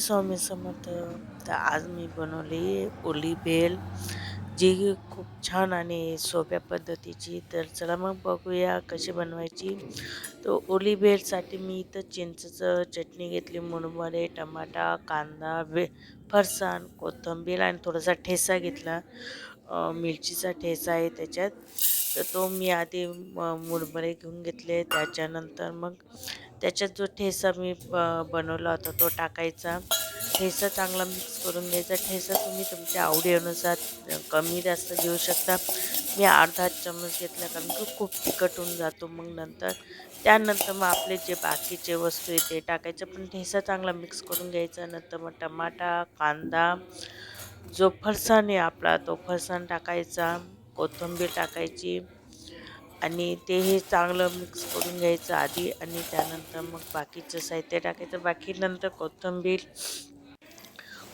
स्वामी समर्थ. तर आज मी बनवली ओली भेल, जी खूप छान आणि सोप्या पद्धतीची. तर चला मग बघूया कशी बनवायची. तर ओली भेलसाठी मी इथं चिंचेचं चटणी घेतली, मुरमुरे, टमाटा, कांदा, फरसाण, कोथिंबीर आणि थोडासा ठेचा घेतला. मिरचीचा ठेचा आहे त्याच्यात. तर तो मी आधी मुरमुरे घेऊन घेतले. त्याच्यानंतर मग त्याच्यात जो ठेचा मी बनवला होता तो टाकायचा. ठेचा चांगला मिक्स करून घ्यायचा. ठेचा तुम्ही तुमच्या आवडीनुसार कमी जास्त घेऊ शकता. मी अर्धा चम्मच घेतला कारण की खूप तिखट होऊन जातो मग नंतर. त्यानंतर मग आपले जे बाकीचे वस्तू आहे ते टाकायचं, पण ठेचा चांगला मिक्स करून घ्यायचा. नंतर मग टमाटा, कांदा, जो फरसाण आहे आपला तो फरसाण टाकायचा, कोथिंबीर टाकायची आणि ते हे चांगलं मिक्स करून घ्यायचं आधी आणि त्यानंतर मग बाकीचं साहित्य टाकायचं. बाकी नंतर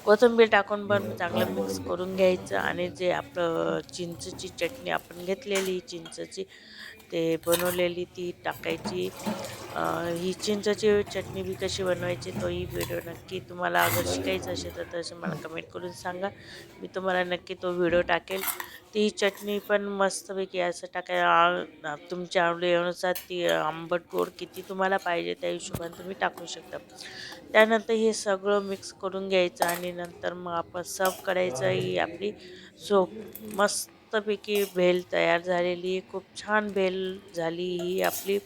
कोथिंबीर टाकून पण चांगलं मिक्स करून घ्यायचं आणि जे आपलं चिंचची चटणी आपण घेतलेली चिंचची ते बनवलेली ती टाकायची. ही चिंचची चटणी बी कशी बनवायची तोही व्हिडिओ नक्की तुम्हाला अगर शिकायचं असेल तर तसं मला कमेंट करून सांगा. मी तुम्हाला नक्की तो व्हिडिओ टाकेल. ती चटणी पण मस्तपैकी असं तुमच्या आवडीनुसार ती आंबट गोड किती तुम्हाला पाहिजे त्या हिशोबाने तुम्ही टाकू शकता. त्यानंतर हे सगळं मिक्स करून घ्यायचं आणि नंतर मग आपण सर्व करायचं. ही आपली मस्तपैकी भेल तयार झालेली आहे. खूप छान भेल झाली ही आपली.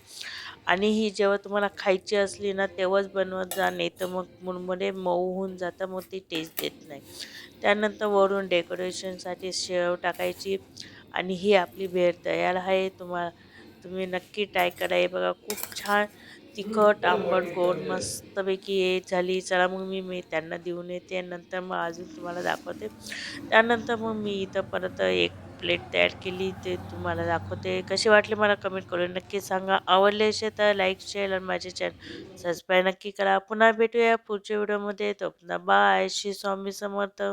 आणि ही जेव्हा तुम्हाला खायची असली ना तेव्हाच बनवत जा, नाही तर मग मुरमुरे मऊ होऊन जातं, मग ती टेस्ट देत नाही. त्यानंतर वरून डेकोरेशनसाठी शेव टाकायची आणि ही आपली भेळ तयार आहे. तुम्ही नक्की ट्राय करा. हे बघा खूप छान तिखट, आंबट, गोड मस्तपैकी हे झाली. चला मग मी त्यांना देऊन येते. नंतर मग अजून तुम्हाला दाखवते. त्यानंतर मग मी इथं परत एक प्लेट तयार केली ते तुम्हाला दाखवते. कशी वाटली मला कमेंट करून नक्की सांगा. आवडले असेल तर लाईक, शेअर आणि माझे चॅनल सबस्क्राईब नक्की करा. पुन्हा भेटूया पुढच्या व्हिडिओमध्ये. तोपर्यंत बाय. श्री स्वामी समर्थ.